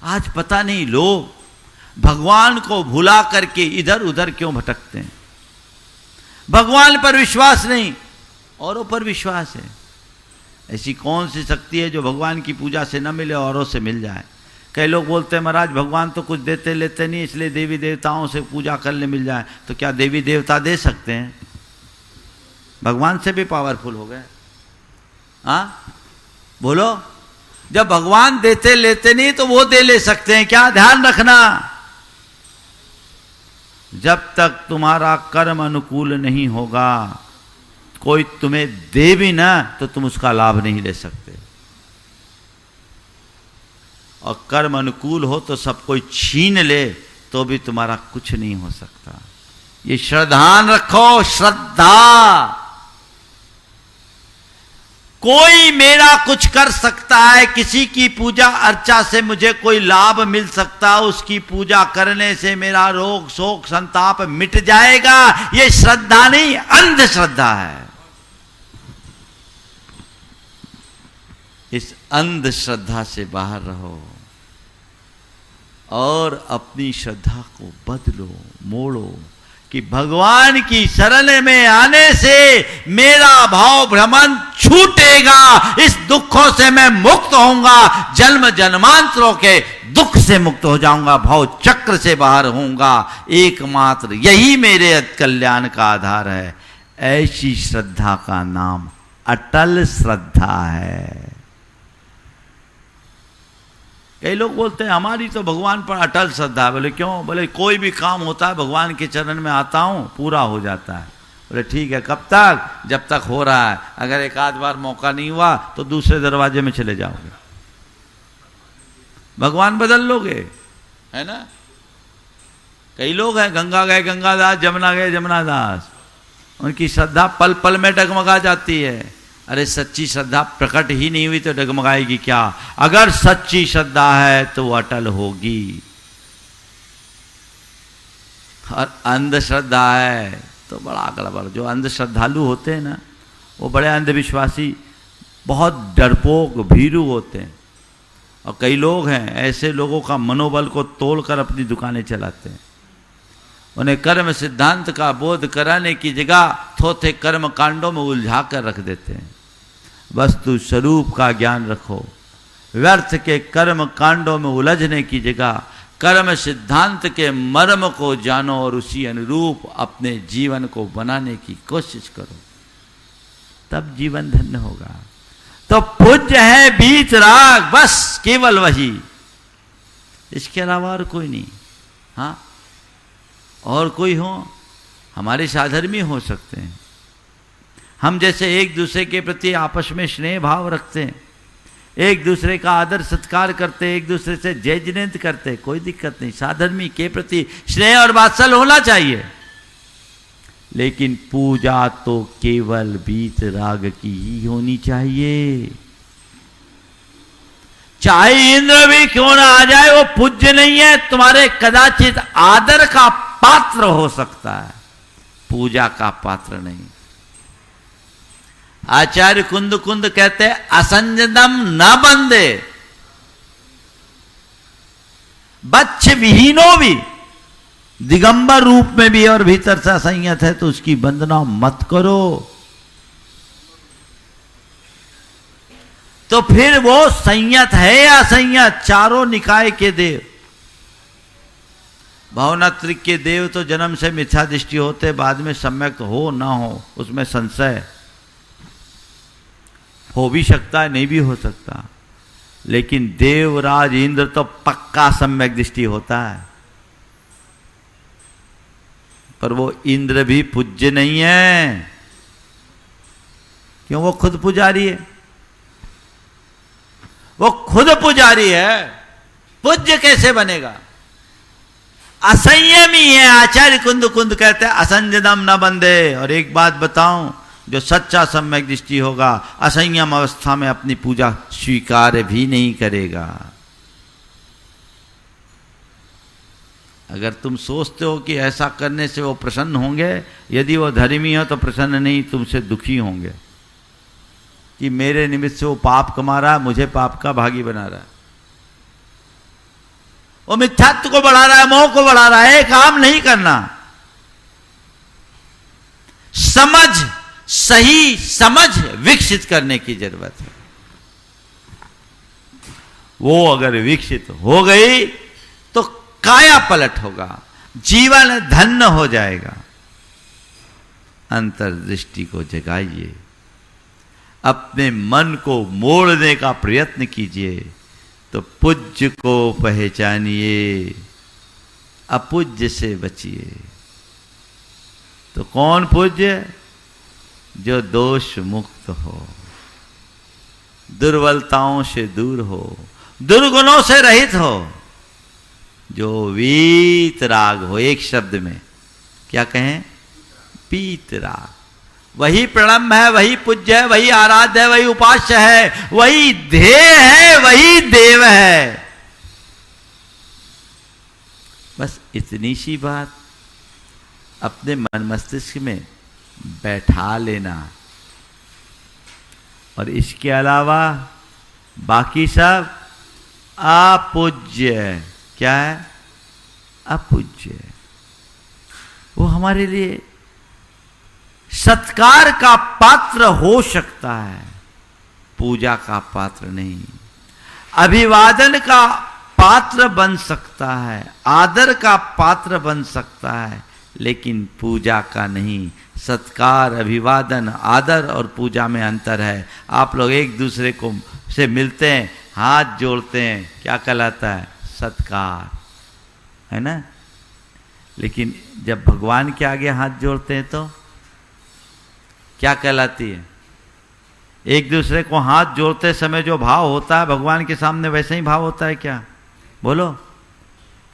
आज पता नहीं लोग भगवान को भुला करके इधर उधर क्यों भटकते हैं। भगवान पर विश्वास नहीं, औरों पर विश्वास है। ऐसी कौन सी शक्ति है जो भगवान की पूजा से न मिले औरों से मिल जाए? कई लोग बोलते हैं महाराज भगवान तो कुछ देते लेते नहीं, इसलिए देवी देवताओं से पूजा करने मिल जाए। तो क्या देवी देवता दे सकते हैं? भगवान से भी पावरफुल हो गए। हाँ बोलो, जब भगवान देते लेते नहीं तो वो दे ले सकते हैं क्या? ध्यान रखना, जब तक तुम्हारा कर्म अनुकूल नहीं होगा कोई तुम्हें दे भी ना तो तुम उसका लाभ नहीं ले सकते, और कर्म अनुकूल हो तो सब कोई छीन ले तो भी तुम्हारा कुछ नहीं हो सकता। ये श्रद्धान रखो, श्रद्धा। कोई मेरा कुछ कर सकता है, किसी की पूजा अर्चा से मुझे कोई लाभ मिल सकता है, उसकी पूजा करने से मेरा रोग शोक संताप मिट जाएगा, ये श्रद्धा नहीं अंधश्रद्धा है। इस अंधश्रद्धा से बाहर रहो और अपनी श्रद्धा को बदलो, मोड़ो कि भगवान की शरण में आने से मेरा भाव भ्रमण छूटेगा, इस दुखों से मैं मुक्त होऊंगा, जन्म जन्मांतरों के दुख से मुक्त हो जाऊंगा, भाव चक्र से बाहर होऊंगा, एकमात्र यही मेरे कल्याण का आधार है। ऐसी श्रद्धा का नाम अटल श्रद्धा है। कई लोग बोलते हैं हमारी तो भगवान पर अटल श्रद्धा है। बोले क्यों? बोले कोई भी काम होता है भगवान के चरण में आता हूं, पूरा हो जाता है। बोले ठीक है, कब तक? जब तक हो रहा है, अगर एक आध बार मौका नहीं हुआ तो दूसरे दरवाजे में चले जाओगे, भगवान बदल लोगे, है ना। कई लोग हैं गंगा गए गंगादास, जमुना गए जमुनादास, उनकी श्रद्धा पल पल में डगमगा जाती है। अरे सच्ची श्रद्धा प्रकट ही नहीं हुई तो डगमगाएगी क्या? अगर सच्ची श्रद्धा है तो वो अटल होगी, और अंधश्रद्धा है तो बड़ा गड़बड़। जो अंधश्रद्धालु होते हैं ना, वो बड़े अंधविश्वासी, बहुत डरपोक भीरू होते हैं। और कई लोग हैं ऐसे, लोगों का मनोबल को तोड़कर अपनी दुकानें चलाते हैं। उन्हें कर्म सिद्धांत का बोध कराने की जगह थोथे कर्म कांडों में उलझा कर रख देते हैं। वस्तु स्वरूप का ज्ञान रखो, व्यर्थ के कर्म कांडों में उलझने की जगह कर्म सिद्धांत के मर्म को जानो और उसी अनुरूप अपने जीवन को बनाने की कोशिश करो, तब जीवन धन्य होगा। तो पूज्य है बीत राग, बस केवल वही, इसके अलावा और कोई नहीं। हाँ, और कोई हो, हमारे साधर्मी हो सकते हैं, हम जैसे एक दूसरे के प्रति आपस में स्नेह भाव रखते हैं, एक दूसरे का आदर सत्कार करते हैं, एक दूसरे से जय जिनेन्द्र करते हैं, कोई दिक्कत नहीं। साधर्मी के प्रति स्नेह और वात्सल्य होना चाहिए, लेकिन पूजा तो केवल बीत राग की ही होनी चाहिए। चाहे इंद्र भी क्यों ना आ जाए, वो पूज्य नहीं है, तुम्हारे कदाचित आदर का पात्र हो सकता है, पूजा का पात्र नहीं। आचार्य कुंद कुंद कहते हैं असंजदम न बंदे, बच्च विहीनो भी, दिगंबर रूप में भी और भीतर से असंयत है तो उसकी वंदना मत करो। तो फिर वो संयत है या असंयत? चारों निकाय के देव, भावनात्रिक के देव तो जन्म से मिथ्या दृष्टि होते, बाद में सम्यक हो ना हो उसमें संशय हो भी सकता है, नहीं भी हो सकता, लेकिन देवराज इंद्र तो पक्का सम्यक दृष्टि होता है। पर वो इंद्र भी पूज्य नहीं है, क्यों? वो खुद पुजारी है, वो खुद पुजारी है, पूज्य कैसे बनेगा? असंयमी है। आचार्य कुंद कुंद कहते हैं असंजदम न बंदे। और एक बात बताऊं, जो सच्चा सम्यक दृष्टि होगा असंयम अवस्था में अपनी पूजा स्वीकार भी नहीं करेगा। अगर तुम सोचते हो कि ऐसा करने से वो प्रसन्न होंगे, यदि वो धर्मी हो तो प्रसन्न नहीं, तुमसे दुखी होंगे कि मेरे निमित्त से वो पाप कमा रहा है, मुझे पाप का भागी बना रहा है, वो मिथ्यात्व को बढ़ा रहा है, मोह को बढ़ा रहा है। काम नहीं करना, समझ, सही समझ विकसित करने की जरूरत है। वो अगर विकसित हो गई तो काया पलट होगा, जीवन धन्य हो जाएगा। अंतर्दृष्टि को जगाइए, अपने मन को मोड़ने का प्रयत्न कीजिए, तो पूज्य को पहचानिए, अपूज्य से बचिए। तो कौन पूज्य? जो दोष मुक्त हो, दुर्बलताओं से दूर हो, दुर्गुणों से रहित हो, जो वीतराग हो। एक शब्द में क्या कहें? वीतराग। वही प्रणम्य है, वही पूज्य है, वही आराध्य है, वही उपास्य है, वही ध्येय है, वही देव है। बस इतनी सी बात अपने मन मस्तिष्क में बैठा लेना, और इसके अलावा बाकी सब अपूज्य। क्या है? अपूज्य। वो हमारे लिए सत्कार का पात्र हो सकता है, पूजा का पात्र नहीं। अभिवादन का पात्र बन सकता है, आदर का पात्र बन सकता है, लेकिन पूजा का नहीं। सत्कार, अभिवादन, आदर और पूजा में अंतर है। आप लोग एक दूसरे को से मिलते हैं, हाथ जोड़ते हैं, क्या कहलाता है? सत्कार, है ना? लेकिन जब भगवान के आगे हाथ जोड़ते हैं तो क्या कहलाती है? एक दूसरे को हाथ जोड़ते समय जो भाव होता है भगवान के सामने वैसे ही भाव होता है क्या? बोलो।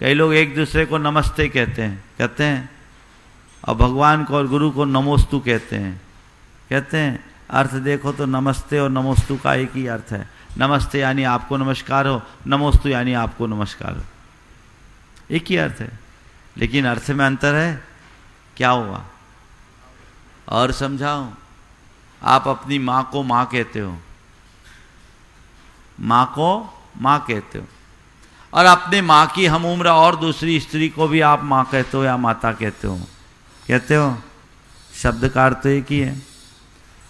कई लोग एक दूसरे को नमस्ते कहते हैं, और भगवान को और गुरु को नमोस्तु कहते हैं। अर्थ देखो तो नमस्ते और नमोस्तु का एक ही अर्थ है। नमस्ते यानी आपको नमस्कार हो, नमोस्तु यानी आपको नमस्कार हो, एक ही अर्थ है, लेकिन अर्थ में अंतर है। क्या हुआ? और समझाओ। आप अपनी माँ को माँ कहते हो, माँ को माँ कहते हो, और अपने माँ की हम उम्र और दूसरी स्त्री को भी आप माँ कहते हो या माता कहते हो? शब्द का अर्थ तो एक ही है।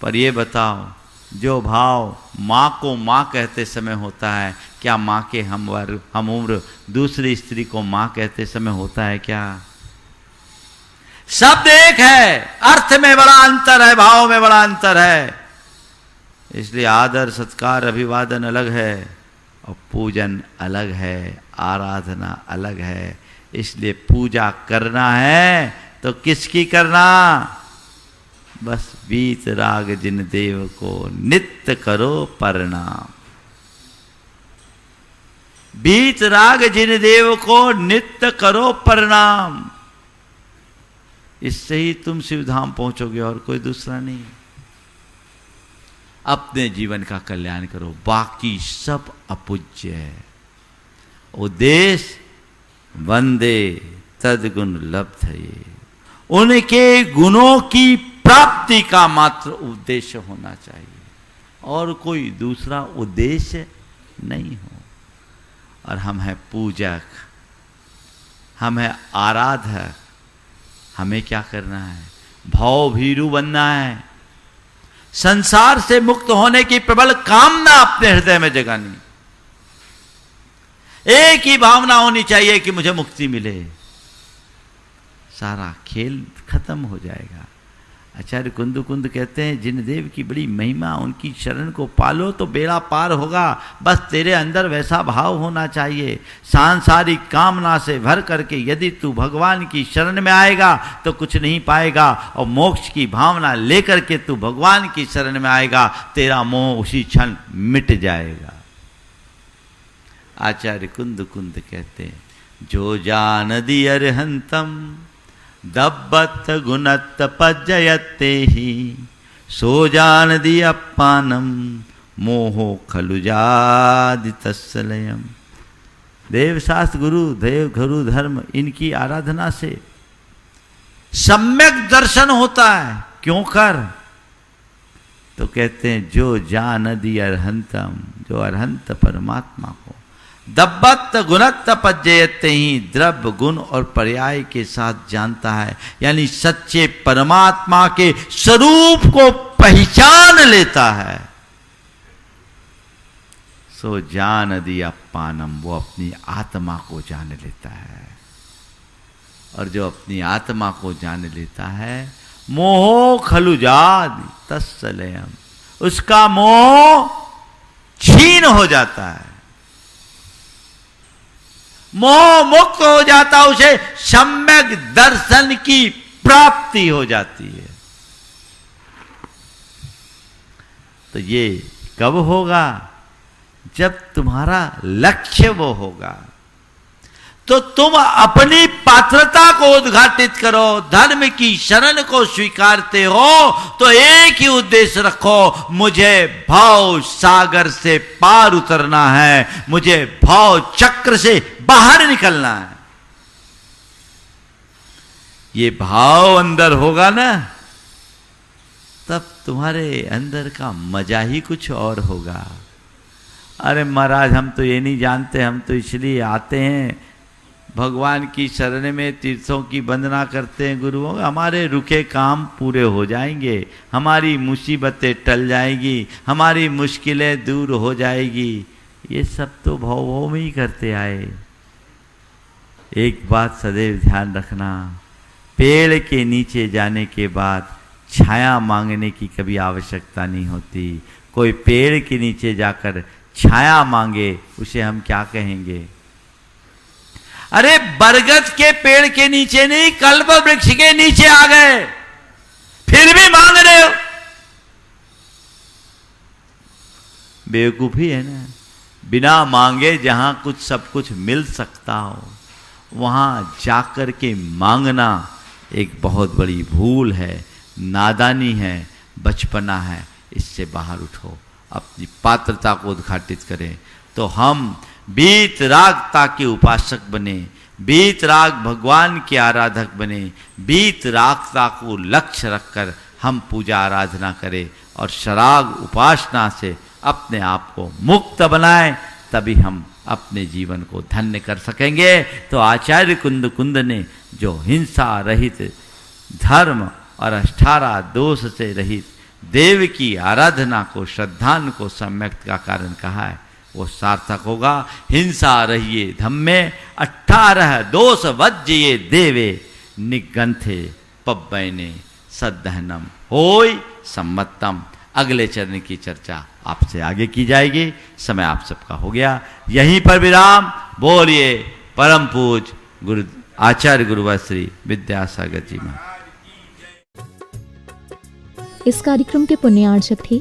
पर ये बताओ, जो भाव माँ को माँ कहते समय होता है, क्या माँ के हम उम्र दूसरी स्त्री को माँ कहते समय होता है क्या? शब्द एक है, अर्थ में बड़ा अंतर है, भाव में बड़ा अंतर है। इसलिए आदर, सत्कार, अभिवादन अलग है और पूजन अलग है, आराधना अलग है। इसलिए पूजा करना है तो किसकी करना? बस वीतराग जिन देव को नित्य करो प्रणाम। वीतराग जिन देव को नित्य करो प्रणाम। इससे ही तुम शिवधाम पहुंचोगे और कोई दूसरा नहीं। अपने जीवन का कल्याण करो, बाकी सब अपूज्य है। उद्देश्य वंदे तद्गुण लब्ध है, उनके गुणों की प्राप्ति का मात्र उद्देश्य होना चाहिए, और कोई दूसरा उद्देश्य नहीं हो। और हम हैं पूजक, हम हैं आराधक। हमें क्या करना है? भाव भीरू बनना है। संसार से मुक्त होने की प्रबल कामना अपने हृदय में जगानी। एक ही भावना होनी चाहिए कि मुझे मुक्ति मिले। सारा खेल खत्म हो जाएगा। आचार्य कुंद कहते हैं, जिन देव की बड़ी महिमा, उनकी शरण को पालो तो बेड़ा पार होगा। बस तेरे अंदर वैसा भाव होना चाहिए। सांसारिक कामना से भर करके यदि तू भगवान की शरण में आएगा तो कुछ नहीं पाएगा, और मोक्ष की भावना लेकर के तू भगवान की शरण में आएगा, तेरा मोह उसी क्षण मिट जाएगा। आचार्य कुंद कहते हैं, जो जान दी अरहंतम दब्बत गुणत पज्जयते ही, सो जान दी अपानम मोहो खलु जादि तत्सलयम। देवशास्त्र, गुरु धर्म, इनकी आराधना से सम्यक दर्शन होता है। क्यों कर? तो कहते हैं, जो जान दी अरहंतम, जो अरहंत परमात्मा को दब्बत गुणत पज्जयते ही, द्रव्य, गुण और पर्याय के साथ जानता है, यानी सच्चे परमात्मा के स्वरूप को पहचान लेता है। सो जान दिया पानम, वो अपनी आत्मा को जान लेता है। और जो अपनी आत्मा को जान लेता है, मोहो खलुजाद तत्सलयम, उसका मोह छीन हो जाता है, मोह मुक्त हो जाता, उसे सम्यक दर्शन की प्राप्ति हो जाती है। तो ये कब होगा? जब तुम्हारा लक्ष्य वो होगा। तो तुम अपनी पात्रता को उद्घाटित करो, धर्म की शरण को स्वीकारते हो तो एक ही उद्देश्य रखो, मुझे भाव सागर से पार उतरना है, मुझे भाव चक्र से बाहर निकलना है। ये भाव अंदर होगा ना, तब तुम्हारे अंदर का मजा ही कुछ और होगा। अरे महाराज, हम तो ये नहीं जानते, हम तो इसलिए आते हैं भगवान की शरण में, तीर्थों की वंदना करते हैं, गुरुओं, हमारे रुके काम पूरे हो जाएंगे, हमारी मुसीबतें टल जाएंगी, हमारी मुश्किलें दूर हो जाएगी। ये सब तो भाव में ही करते आए। एक बात सदैव ध्यान रखना, पेड़ के नीचे जाने के बाद छाया मांगने की कभी आवश्यकता नहीं होती। कोई पेड़ के नीचे जाकर छाया मांगे, उसे हम क्या कहेंगे? अरे बरगद के पेड़ के नीचे नहीं, कल्प वृक्ष के नीचे आ गए, फिर भी मांग रहे हो। बेवकूफी है ना। बिना मांगे जहां कुछ सब कुछ मिल सकता हो, वहां जाकर के मांगना एक बहुत बड़ी भूल है, नादानी है, बचपना है। इससे बाहर उठो, अपनी पात्रता को उद्घाटित करें तो हम वीतरागता के उपासक बने, वीतराग भगवान के आराधक बने, वीतरागता को लक्ष्य रखकर हम पूजा आराधना करें और शराग उपासना से अपने आप को मुक्त बनाएं, तभी हम अपने जीवन को धन्य कर सकेंगे। तो आचार्य कुंद ने जो हिंसा रहित धर्म और 18 दोष से रहित देव की आराधना को, श्रद्धान को सम्यक का कारण कहा है, वो सार्थक होगा। हिंसा रहिए धम्मे 18 दोष वज्ये देवे, निगंथे पब्बैने सदहनम होय सम्मतम। अगले चरण की चर्चा आपसे आगे की जाएगी। समय आप सबका हो गया, यहीं पर विराम। बोलिए परम पूज गुरु आचार्य गुरुवर्य विद्यासागर जी महाराज। इस कार्यक्रम के पुण्यार्चक थे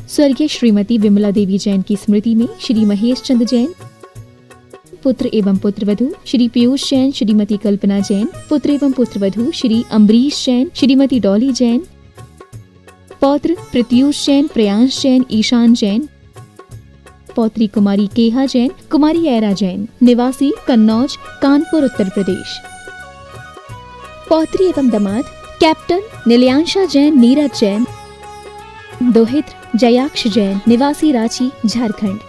स्वर्गीय श्रीमती विमला देवी जैन की स्मृति में श्री महेश चंद्र जैन, पुत्र एवं पुत्रवधू श्री पीयूष जैन, श्रीमती कल्पना जैन, पुत्र एवं पुत्रवधू श्री अम्बरीश जैन, श्रीमती डॉली जैन, पौत्र प्रत्यूष जैन, प्रयांश जैन, ईशान जैन, पौत्री कुमारी केहा जैन, कुमारी ऐरा जैन, निवासी कन्नौज, कानपुर, उत्तर प्रदेश। पौत्री एवं दामाद कैप्टन नीलियांशा जैन, नीरज जैन, दोहित्र जयाक्ष जैन, निवासी रांची, झारखंड।